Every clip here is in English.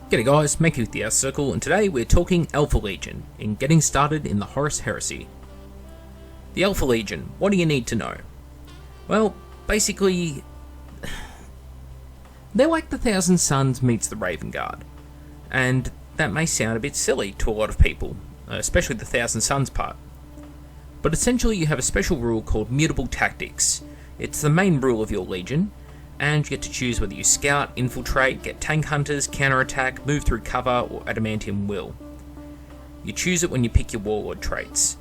G'day guys, Makey with the Outer Circle, and today we're talking Alpha Legion in getting started in the Horus Heresy. The Alpha Legion, what do you need to know? Well, basically, they're like the Thousand Sons meets the Raven Guard, and that may sound a bit silly to a lot of people, especially the Thousand Sons part. But essentially you have a special rule called Mutable Tactics. It's the main rule of your Legion, and you get to choose whether you scout, infiltrate, get tank hunters, counterattack, move through cover, or adamantium will. You choose it when you pick your warlord traits.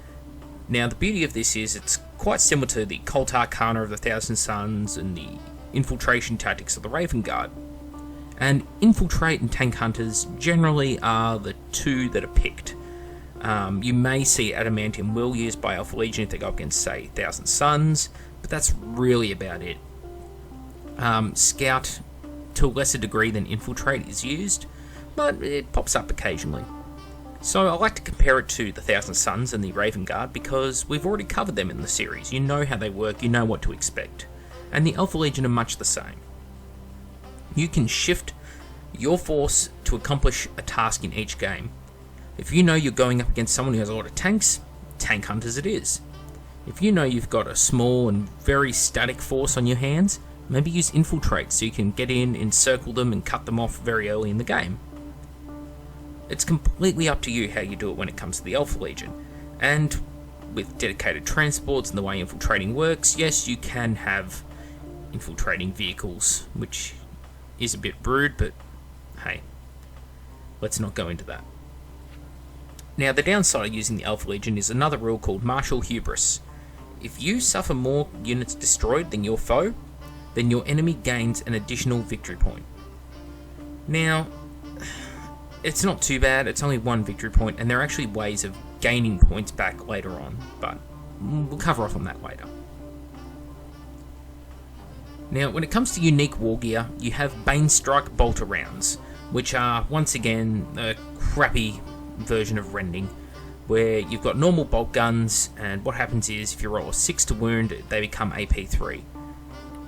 Now the beauty of this is it's quite similar to the Cana of the Thousand Sons and the infiltration tactics of the Raven Guard. And infiltrate and tank hunters generally are the two that are picked. You may see adamantium will used by Alpha Legion if they go up against, say, Thousand Sons, but that's really about it. Scout, to a lesser degree than infiltrate, is used, but it pops up occasionally. So I like to compare it to the Thousand Sons and the Raven Guard because we've already covered them in the series. You know how they work, you know what to expect. And the Alpha Legion are much the same. You can shift your force to accomplish a task in each game. If you know you're going up against someone who has a lot of tanks, tank hunters it is. If you know you've got a small and very static force on your hands, maybe use infiltrate so you can get in, encircle them, and cut them off very early in the game. It's completely up to you how you do it when it comes to the Alpha Legion. And with dedicated transports and the way infiltrating works, yes, you can have infiltrating vehicles, which is a bit rude, but hey, let's not go into that. Now, the downside of using the Alpha Legion is another rule called martial hubris. If you suffer more units destroyed than your foe, then your enemy gains an additional victory point. Now, it's not too bad, it's only one victory point, and there are actually ways of gaining points back later on, but we'll cover off on that later. Now, when it comes to unique war gear, you have Bane Strike bolter rounds, which are, once again, a crappy version of rending, where you've got normal bolt guns, and what happens is, if you roll a 6 to wound, they become AP3.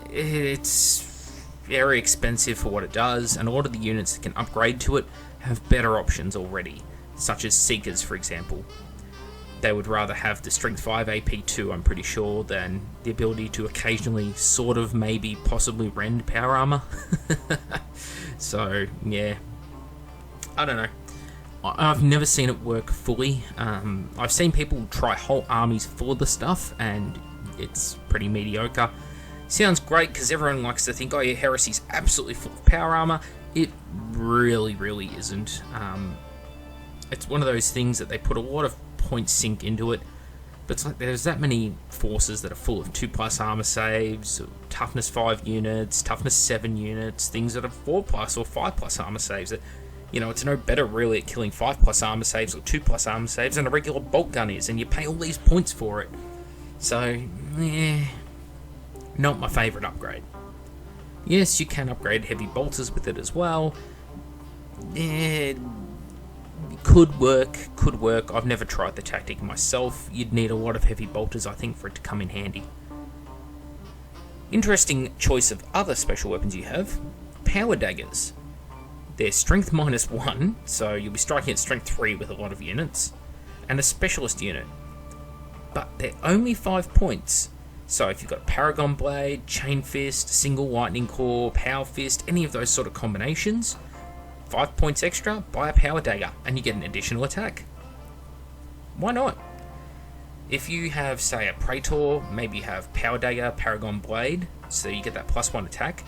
It's very expensive for what it does, and a lot of the units that can upgrade to it have better options already, such as Seekers, for example. They would rather have the Strength 5 AP2, I'm pretty sure, than the ability to occasionally sort of maybe possibly rend power armor. So, yeah. I don't know. I've never seen it work fully. I've seen people try whole armies full of the stuff, and it's pretty mediocre. Sounds great because everyone likes to think, oh yeah, Heresy's absolutely full of power armor. It really, really isn't. It's one of those things that they put a lot of point sink into it, but it's like there's that many forces that are full of 2+ armor saves, toughness 5 units, toughness 7 units, things that are 4+ or 5+ armor saves. That, you know, it's no better really at killing 5+ armor saves or 2+ armor saves than a regular bolt gun is, and you pay all these points for it. So, not my favourite upgrade. Yes, you can upgrade heavy bolters with it as well. Could work. I've never tried the tactic myself. You'd need a lot of heavy bolters, I think, for it to come in handy. Interesting choice of other special weapons you have. Power daggers. They're strength -1, so you'll be striking at strength 3 with a lot of units, and a specialist unit. But they're only 5 points. So if you've got Paragon Blade, Chain Fist, Single Lightning Claw, Power Fist, any of those sort of combinations, 5 points extra, buy a Power Dagger, and you get an additional attack. Why not? If you have, say, a Praetor, maybe you have Power Dagger, Paragon Blade, so you get that +1 attack.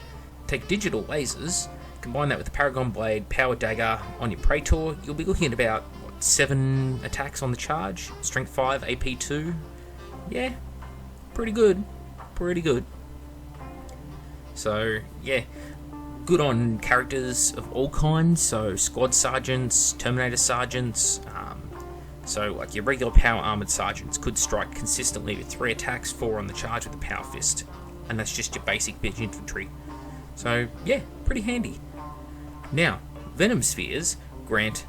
Take digital lasers, combine that with the Paragon Blade, Power Dagger on your Praetor, you'll be looking at about, 7 attacks on the charge, Strength 5, AP2, yeah. Pretty good. So, yeah, good on characters of all kinds, so Squad Sergeants, Terminator Sergeants, so like your regular Power Armoured Sergeants could strike consistently with 3 attacks, 4 on the charge with a Power Fist, and that's just your basic bitch infantry. So, yeah, pretty handy. Now, Venom Spheres grant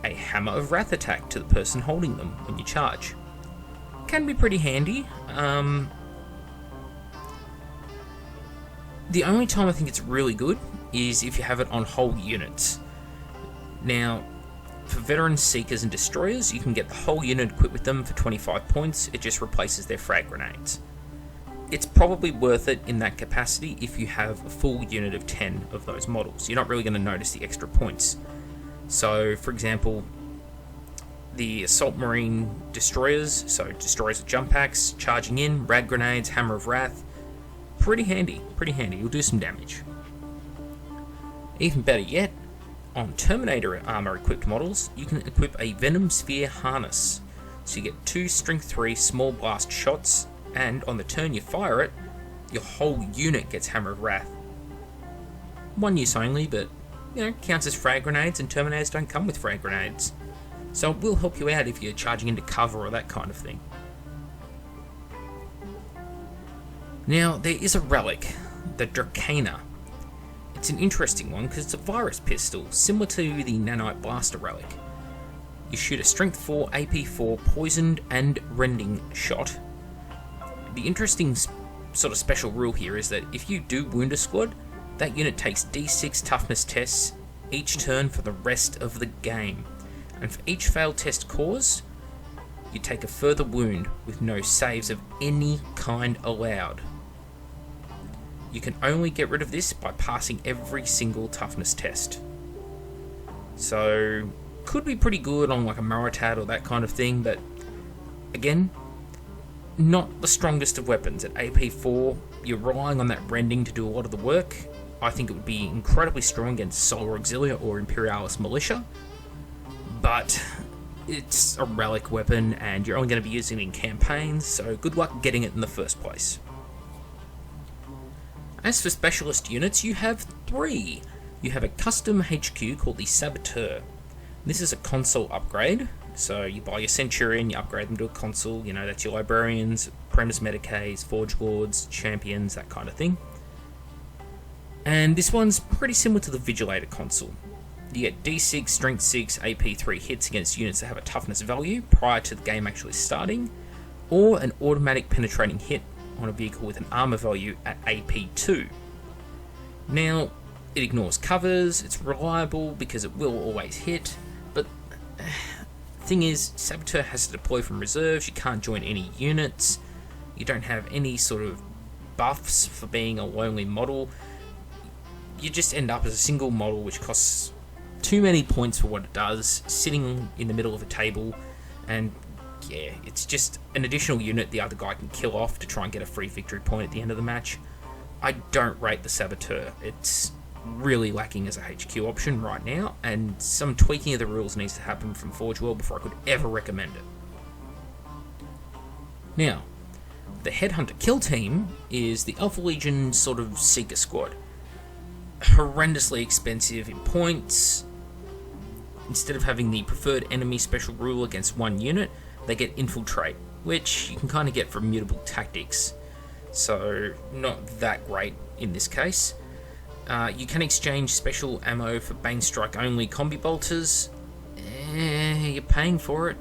a Hammer of Wrath attack to the person holding them when you charge. Can be pretty handy. The only time I think it's really good is if you have it on whole units. Now, for veteran seekers and destroyers, you can get the whole unit equipped with them for 25 points. It just replaces their frag grenades. It's probably worth it in that capacity if you have a full unit of 10 of those models. You're not really going to notice the extra points. So, for example, the Assault Marine destroyers, so destroyers with jump packs, charging in, rad grenades, Hammer of Wrath, pretty handy, you'll do some damage. Even better yet, on Terminator armor equipped models, you can equip a Venom Sphere harness. So you get 2 Strength 3 small blast shots, and on the turn you fire it, your whole unit gets Hammer of Wrath. One use only, but counts as frag grenades, and Terminators don't come with frag grenades. So it will help you out if you're charging into cover or that kind of thing. Now, there is a relic, the Cana. It's an interesting one because it's a virus pistol, similar to the Nanite Blaster relic. You shoot a Strength 4, AP 4, poisoned and rending shot. The interesting sort of special rule here is that if you do wound a squad, that unit takes D6 toughness tests each turn for the rest of the game. And for each failed test cause, you take a further wound with no saves of any kind allowed. You can only get rid of this by passing every single toughness test. So, could be pretty good on like a Maritat or that kind of thing, but again, not the strongest of weapons. At AP4, you're relying on that rending to do a lot of the work. I think it would be incredibly strong against Solar Auxilia or Imperialis Militia, but it's a relic weapon and you're only going to be using it in campaigns, so good luck getting it in the first place. As for specialist units, you have 3. You have a custom HQ called the Saboteur. This is a console upgrade, so you buy your Centurion, you upgrade them to a console, that's your Librarians, Apprentice Medicaes, Forge Lords, Champions, that kind of thing. And this one's pretty similar to the Vigilator console. You get D6, Strength 6, AP 3 hits against units that have a toughness value prior to the game actually starting, or an automatic penetrating hit on a vehicle with an armor value at AP 2. Now, it ignores covers, it's reliable because it will always hit, but the thing is, Saboteur has to deploy from reserves, you can't join any units, you don't have any sort of buffs for being a lonely model. You just end up as a single model which costs too many points for what it does, sitting in the middle of a table, and yeah, it's just an additional unit the other guy can kill off to try and get a free victory point at the end of the match. I don't rate the Saboteur. It's really lacking as a HQ option right now, and some tweaking of the rules needs to happen from Forge World before I could ever recommend it. Now, the Headhunter kill team is the Alpha Legion sort of Seeker squad. Horrendously expensive in points. Instead of having the preferred enemy special rule against one unit, they get Infiltrate, which you can kind of get from Mutable Tactics, so not that great in this case. You can exchange special ammo for Bane Strike only combi bolters. You're paying for it.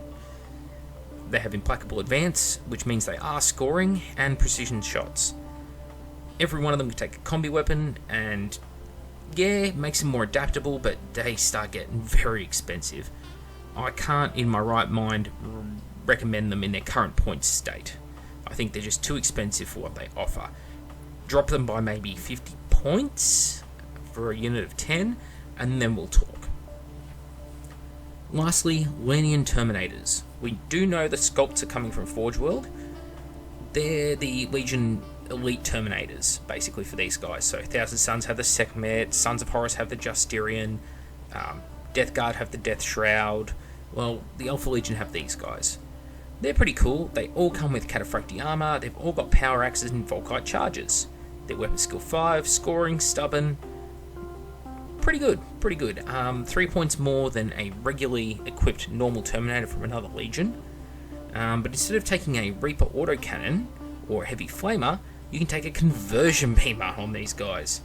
They have Implacable Advance, which means they are scoring, and precision shots. Every one of them can take a combi weapon, and yeah, it makes them more adaptable, but they start getting very expensive. I can't, in my right mind, recommend them in their current points state. I think they're just too expensive for what they offer. Drop them by maybe 50 points for a unit of 10, and then we'll talk. Lastly, Legion Terminators. We do know the sculpts are coming from Forge World. They're the Legion Elite Terminators, basically, for these guys. So Thousand Sons have the Sekhmet, Sons of Horus have the Justirian, Death Guard have the Death Shroud. Well, the Alpha Legion have these guys. They're pretty cool. They all come with Cataphractii armor, they've all got power axes and Volkite charges. Their weapon skill 5, scoring, stubborn. Pretty good. 3 points more than a regularly equipped normal Terminator from another Legion. But instead of taking a Reaper autocannon or a heavy flamer, you can take a conversion beamer on these guys.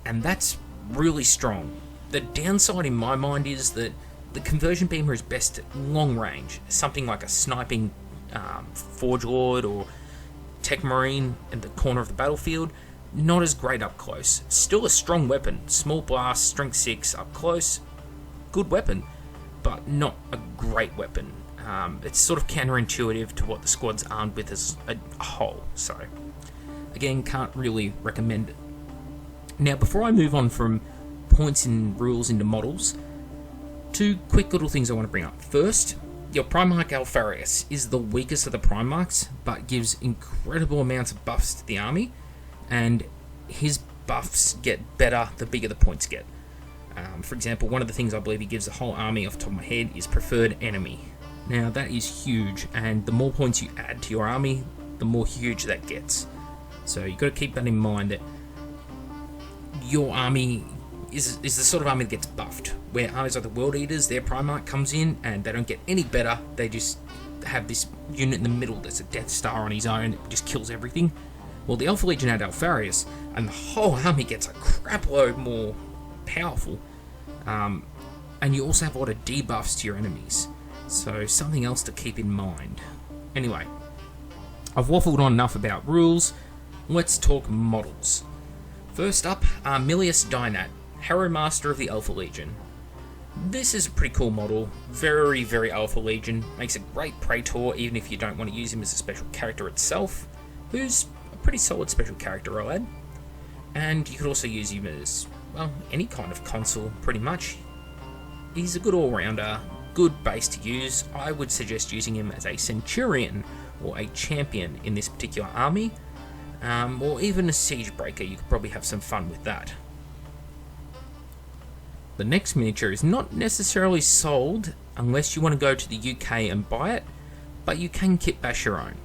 And that's really strong. The downside in my mind is that the conversion beamer is best at long range, something like a sniping Forge Lord or Tech Marine in the corner of the battlefield. Not as great up close. Still a strong weapon, small blast, strength 6 up close, good weapon, but not a great weapon. It's sort of counterintuitive to what the squad's armed with as a whole, so again, can't really recommend it. Now, before I move on from points and rules into models, two quick little things I want to bring up. First, your Primarch Alfarius is the weakest of the Primarchs, but gives incredible amounts of buffs to the army, and his buffs get better the bigger the points get. For example, one of the things I believe he gives the whole army off the top of my head is Preferred Enemy. Now, that is huge, and the more points you add to your army, the more huge that gets. So you've got to keep that in mind, that your army is the sort of army that gets buffed, where armies like the World Eaters, their Primarch comes in and they don't get any better, they just have this unit in the middle that's a Death Star on his own that just kills everything. Well, the Alpha Legion had Alfarius, and the whole army gets a crapload more powerful, and you also have a lot of debuffs to your enemies, so something else to keep in mind. Anyway, I've waffled on enough about rules, let's talk models. First up, Armilius Dynat, Harrow Master of the Alpha Legion. This is a pretty cool model, very, very Alpha Legion, makes a great Praetor even if you don't want to use him as a special character itself, who's a pretty solid special character, I'll add. And you could also use him as, well, any kind of consul, pretty much. He's a good all-rounder, good base to use. I would suggest using him as a Centurion or a Champion in this particular army, or even a Siege Breaker. You could probably have some fun with that. The next miniature is not necessarily sold unless you want to go to the UK and buy it, but you can kit bash your own,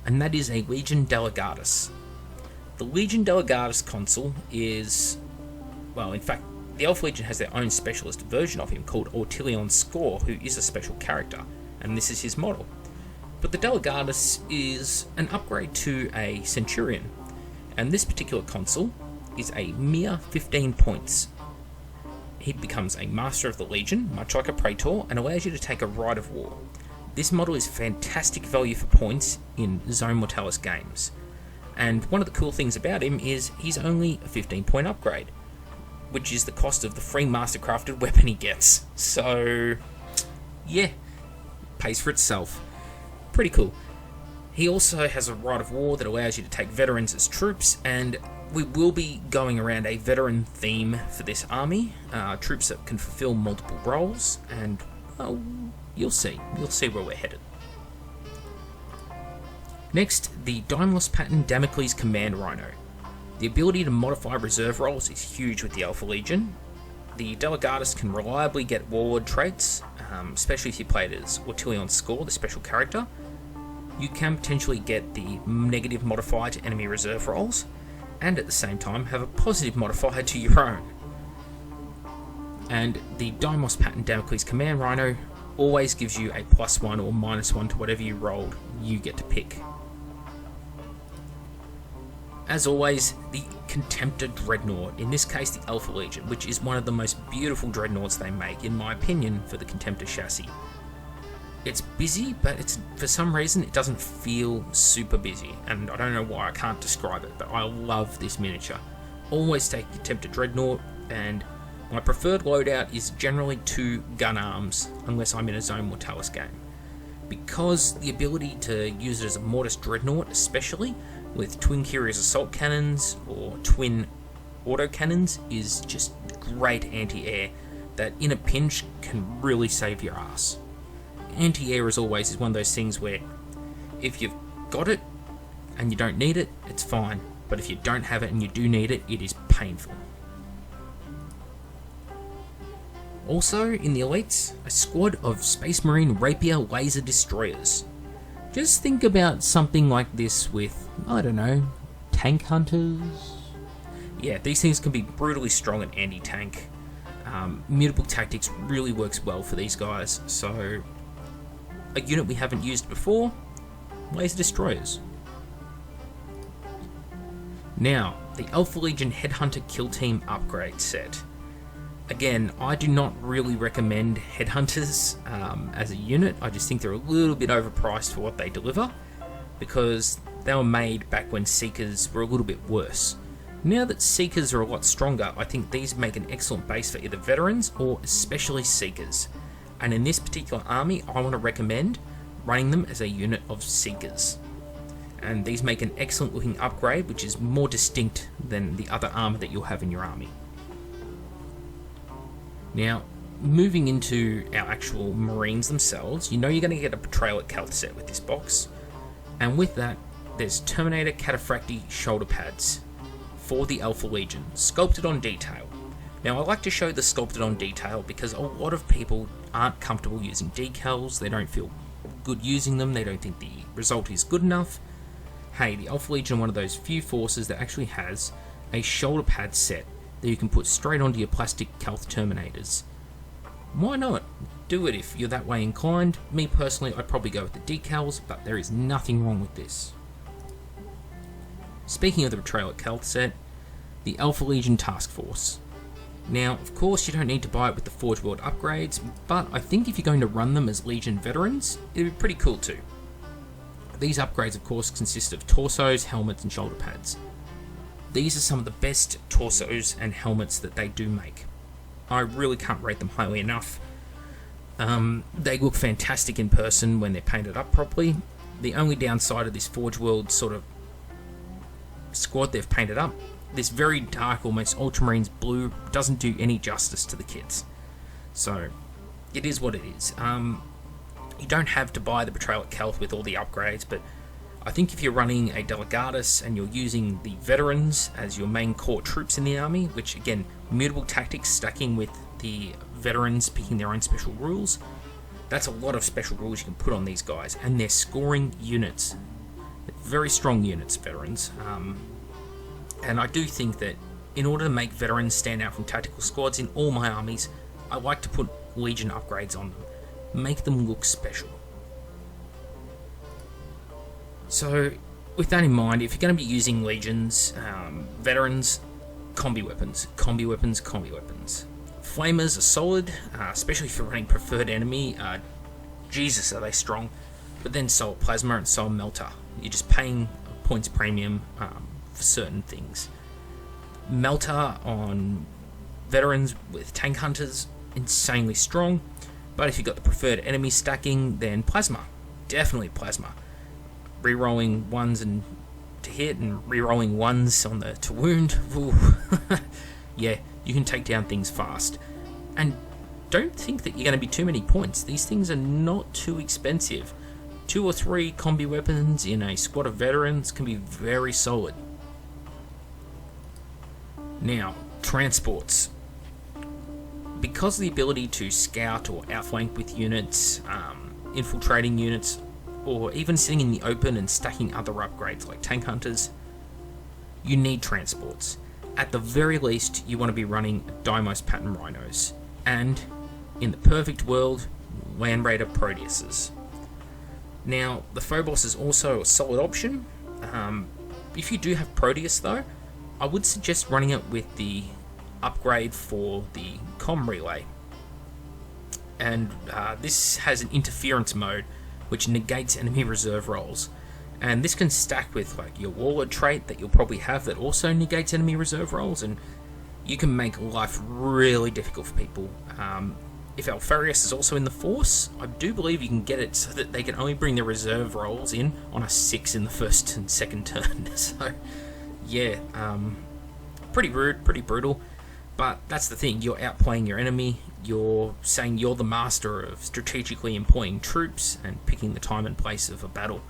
and that is a Legion Delegatus. The Legion Delegatus consul is, well, in fact, the Alpha Legion has their own specialist version of him called Ortelion Score, who is a special character, and this is his model. But the Delegatus is an upgrade to a Centurion, and this particular consul is a mere 15 points. He becomes a Master of the Legion, much like a Praetor, and allows you to take a Rite of War. This model is fantastic value for points in Zone Mortalis games. And one of the cool things about him is he's only a 15-point upgrade, which is the cost of the free mastercrafted weapon he gets. So, yeah, pays for itself. Pretty cool. He also has a Rite of War that allows you to take veterans as troops, and we will be going around a veteran theme for this army. Troops that can fulfill multiple roles, and, well, you'll see. You'll see where we're headed. Next, the Daimlos Pattern Damocles Command Rhino. The ability to modify reserve roles is huge with the Alpha Legion. The Delegatus can reliably get Warlord traits, especially if you play it as Ortelion Score, the special character. You can potentially get the negative modifier to enemy reserve roles, and at the same time have a positive modifier to your own. And the Daimlos Pattern Damocles Command Rhino always gives you a +1 or -1 to whatever you rolled, you get to pick. As always, the Contemptor Dreadnought, in this case the Alpha Legion, which is one of the most beautiful dreadnoughts they make, in my opinion, for the Contemptor chassis. It's busy, but for some reason it doesn't feel super busy, and I don't know why, I can't describe it, but I love this miniature. Always take Contemptor Dreadnought, and my preferred loadout is generally 2 gun arms, unless I'm in a Zone Mortalis game. Because the ability to use it as a Mortis Dreadnought, especially, with twin Curious Assault Cannons or twin autocannons, is just great anti-air that in a pinch can really save your ass. Anti-air, as always, is one of those things where if you've got it and you don't need it, it's fine, but if you don't have it and you do need it, it is painful. Also, in the elites, a squad of Space Marine Rapier Laser Destroyers. Just think about something like this with, I don't know, tank hunters? Yeah, these things can be brutally strong and anti-tank. Mutable Tactics really works well for these guys, so a unit we haven't used before, Laser Destroyers. Now, the Alpha Legion Headhunter Kill Team Upgrade set. Again, I do not really recommend Headhunters as a unit. I just think they're a little bit overpriced for what they deliver, because they were made back when Seekers were a little bit worse. Now that Seekers are a lot stronger, I think these make an excellent base for either veterans or especially Seekers. And in this particular army, I want to recommend running them as a unit of Seekers. And these make an excellent looking upgrade, which is more distinct than the other armor that you'll have in your army. Now, moving into our actual Marines themselves, you know you're going to get a Betrayal at Kelth set with this box. And with that, there's Terminator Cataphracti shoulder pads for the Alpha Legion, sculpted on detail. Now, I like to show the sculpted on detail because a lot of people aren't comfortable using decals, they don't feel good using them, they don't think the result is good enough. Hey, the Alpha Legion are one of those few forces that actually has a shoulder pad set that you can put straight onto your plastic Kelth Terminators. Why not? Do it if you're that way inclined. Me personally, I'd probably go with the decals, but there is nothing wrong with this. Speaking of the Betrayal at Kelth set, the Alpha Legion Task Force. Now, of course, you don't need to buy it with the Forge World upgrades, but I think if you're going to run them as Legion veterans, it'd be pretty cool too. These upgrades, of course, consist of torsos, helmets, and shoulder pads. These are some of the best torsos and helmets that they do make. I really can't rate them highly enough. They look fantastic in person when they're painted up properly. The only downside of this Forge World sort of squad they've painted up, this very dark, almost Ultramarines blue, doesn't do any justice to the kits. So, it is what it is. You don't have to buy the Betrayal at Kelth with all the upgrades, but I think if you're running a Delegatus and you're using the veterans as your main core troops in the army, which again, mutable tactics stacking with the veterans picking their own special rules, that's a lot of special rules you can put on these guys, and they're scoring units. Very strong units, veterans. And I do think that in order to make veterans stand out from tactical squads in all my armies, I like to put Legion upgrades on them. Make them look special. So, with that in mind, if you're going to be using Legions, veterans, combi weapons, combi weapons, combi weapons. Flamers are solid, especially if you're running preferred enemy. Jesus, are they strong. But then Soul Plasma and Soul Melter. You're just paying points premium for certain things. Melter on veterans with tank hunters, insanely strong. But if you've got the preferred enemy stacking, then Plasma. Definitely Plasma. Rerolling ones and to hit and rerolling ones on the to wound. Yeah, you can take down things fast. And don't think that you're going to be too many points. These things are not too expensive. 2 or 3 combi weapons in a squad of veterans can be very solid. Now, transports. Because of the ability to scout or outflank with units, infiltrating units, or even sitting in the open and stacking other upgrades like tank hunters, you need transports. At the very least, you want to be running Deimos pattern rhinos, and in the perfect world, Land Raider Proteuses. Now, the Phobos is also a solid option. If you do have Proteus though, I would suggest running it with the upgrade for the comm relay. And this has an interference mode which negates enemy reserve rolls. And this can stack with like your Warlord trait that you'll probably have that also negates enemy reserve rolls, and you can make life really difficult for people. If Alfarius is also in the Force, I do believe you can get it so that they can only bring their reserve rolls in on a 6 in the first and second turn. So, yeah, pretty rude, pretty brutal. But that's the thing, you're outplaying your enemy, you're saying you're the master of strategically employing troops and picking the time and place of a battle,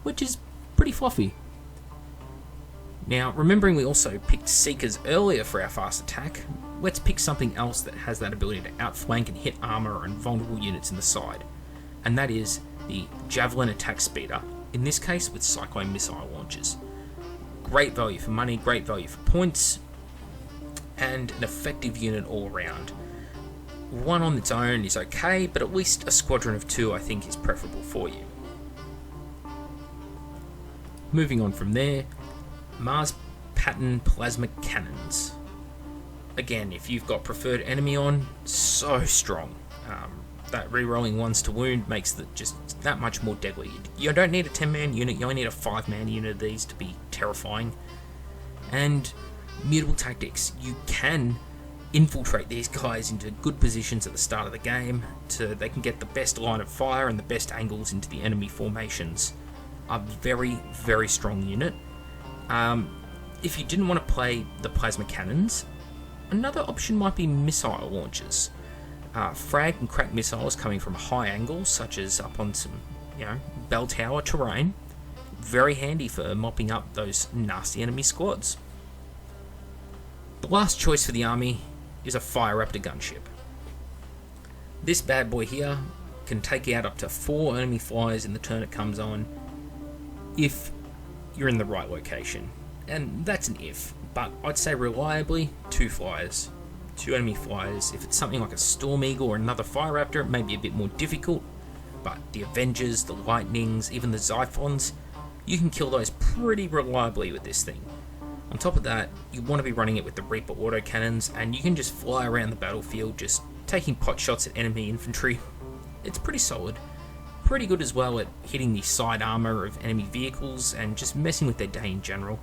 which is pretty fluffy. Now, remembering we also picked Seekers earlier for our fast attack, let's pick something else that has that ability to outflank and hit armor and vulnerable units in the side, and that is the Javelin attack speeder, in this case with Cyclone missile launchers. Great value for money, great value for points, and an effective unit all around. One on its own is okay, but at least a squadron of 2 I think is preferable for you. Moving on from there, Mars pattern plasma cannons. Again, if you've got preferred enemy on, so strong. That rerolling ones to wound makes it just that much more deadly. You don't need a 10-man unit, you only need a 5-man unit of these to be terrifying. And Mutable tactics. You can infiltrate these guys into good positions at the start of the game. They can get the best line of fire and the best angles into the enemy formations. A very, very strong unit. If you didn't want to play the plasma cannons, another option might be missile launchers. Frag and crack missiles coming from high angles, such as up on some, bell tower terrain. Very handy for mopping up those nasty enemy squads. The last choice for the army is a Fire Raptor gunship. This bad boy here can take out up to 4 enemy flyers in the turn it comes on, if you're in the right location. And that's an if, but I'd say reliably 2 flyers. 2 enemy flyers. If it's something like a Storm Eagle or another Fire Raptor, it may be a bit more difficult, but the Avengers, the Lightnings, even the Xiphons, you can kill those pretty reliably with this thing. On top of that, you want to be running it with the Reaper autocannons, and you can just fly around the battlefield just taking pot shots at enemy infantry. It's pretty solid. Pretty good as well at hitting the side armor of enemy vehicles and just messing with their day in general.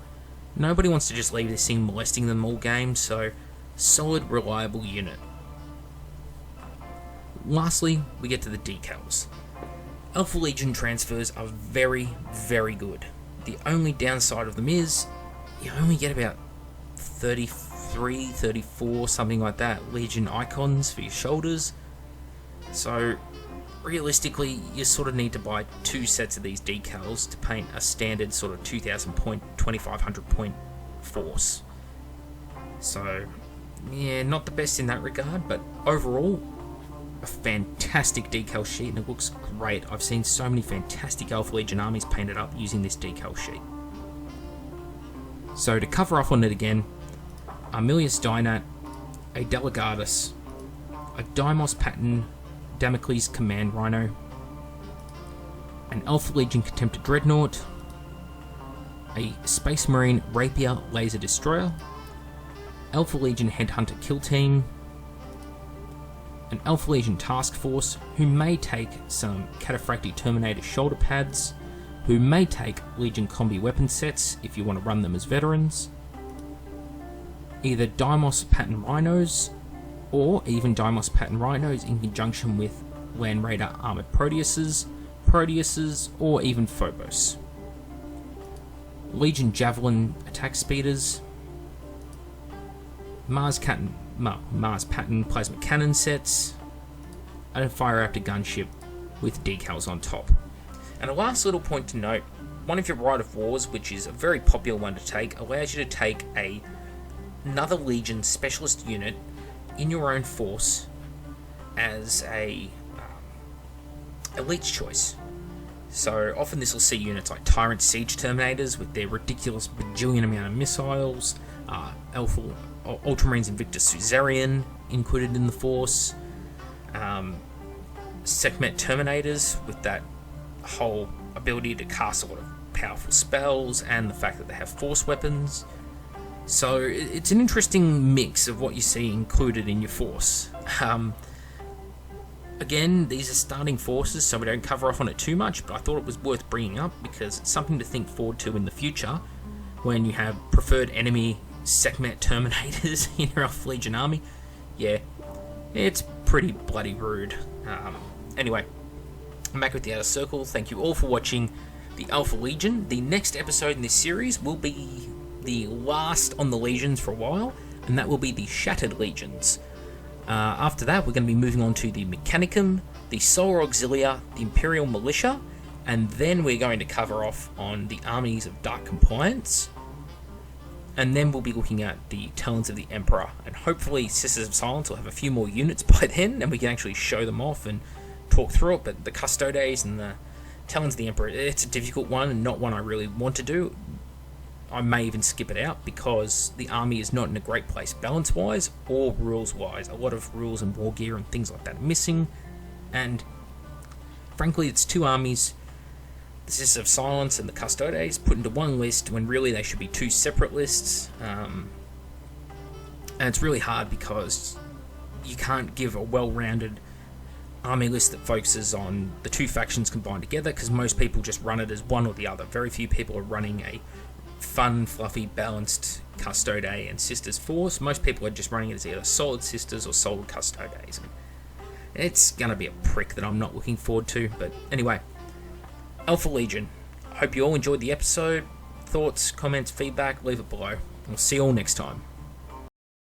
Nobody wants to just leave this thing molesting them all game, so solid, reliable unit. Lastly, we get to the decals. Alpha Legion transfers are very, very good. The only downside of them is you only get about 33, 34, something like that, Legion icons for your shoulders. So realistically, you sort of need to buy 2 sets of these decals to paint a standard sort of 2000 point, 2500 point force. So yeah, not the best in that regard, but overall, a fantastic decal sheet, and it looks great. I've seen so many fantastic Alpha Legion armies painted up using this decal sheet. So to cover off on it again, Armilius Dynat, a Della, a Deimos pattern Damocles Command Rhino, an Alpha Legion Contemptor Dreadnought, a Space Marine Rapier Laser Destroyer, Alpha Legion Headhunter Kill Team, an Alpha Legion Task Force who may take some Cataphractii Terminator shoulder pads, who may take Legion combi weapon sets if you want to run them as veterans, either Deimos pattern Rhinos, or even Deimos pattern Rhinos in conjunction with Land Raider Armoured Proteuses, or even Phobos. Legion Javelin attack speeders, Mars pattern plasma cannon sets, and a Fire Raptor gunship with decals on top. And a last little point to note, one of your Rite of Wars, which is a very popular one to take, allows you to take another Legion specialist unit in your own force as a elite's choice. So often this will see units like Tyrant Siege Terminators with their ridiculous bajillion amount of missiles, Ultramarines Invictus Suzerain included in the force, Sekhmet Terminators with that whole ability to cast a lot of powerful spells and the fact that they have force weapons. So it's an interesting mix of what you see included in your force. Again, these are starting forces, so we don't cover off on it too much, but I thought it was worth bringing up because it's something to think forward to in the future when you have preferred enemy Sekhmet Terminators in your Alpha Legion army. Yeah, it's pretty bloody rude. Anyway, I'm back with the Outer Circle. Thank you all for watching the Alpha Legion. The next episode in this series will be the last on the Legions for a while, and that will be the Shattered Legions. After that, we're going to be moving on to the Mechanicum, the Solar Auxilia, the Imperial Militia, and then we're going to cover off on the armies of Dark Compliance. And then we'll be looking at the Talons of the Emperor, and hopefully Sisters of Silence will have a few more units by then, and we can actually show them off and talk through it. But the Custodes and the Talons of the Emperor, it's a difficult one, and not one I really want to do. I may even skip it out because the army is not in a great place balance-wise or rules-wise. A lot of rules and war gear and things like that are missing, and frankly, it's 2 armies, the Sisters of Silence and the Custodes, put into one list when really they should be 2 separate lists. And it's really hard because you can't give a well-rounded army list that focuses on the 2 factions combined together, because most people just run it as one or the other. Very few people are running a fun, fluffy, balanced Custode and Sisters force. Most people are just running it as either solid Sisters or solid Custodes. It's going to be a prick that I'm not looking forward to. But anyway, Alpha Legion. Hope you all enjoyed the episode. Thoughts, comments, feedback, leave it below. We'll see you all next time.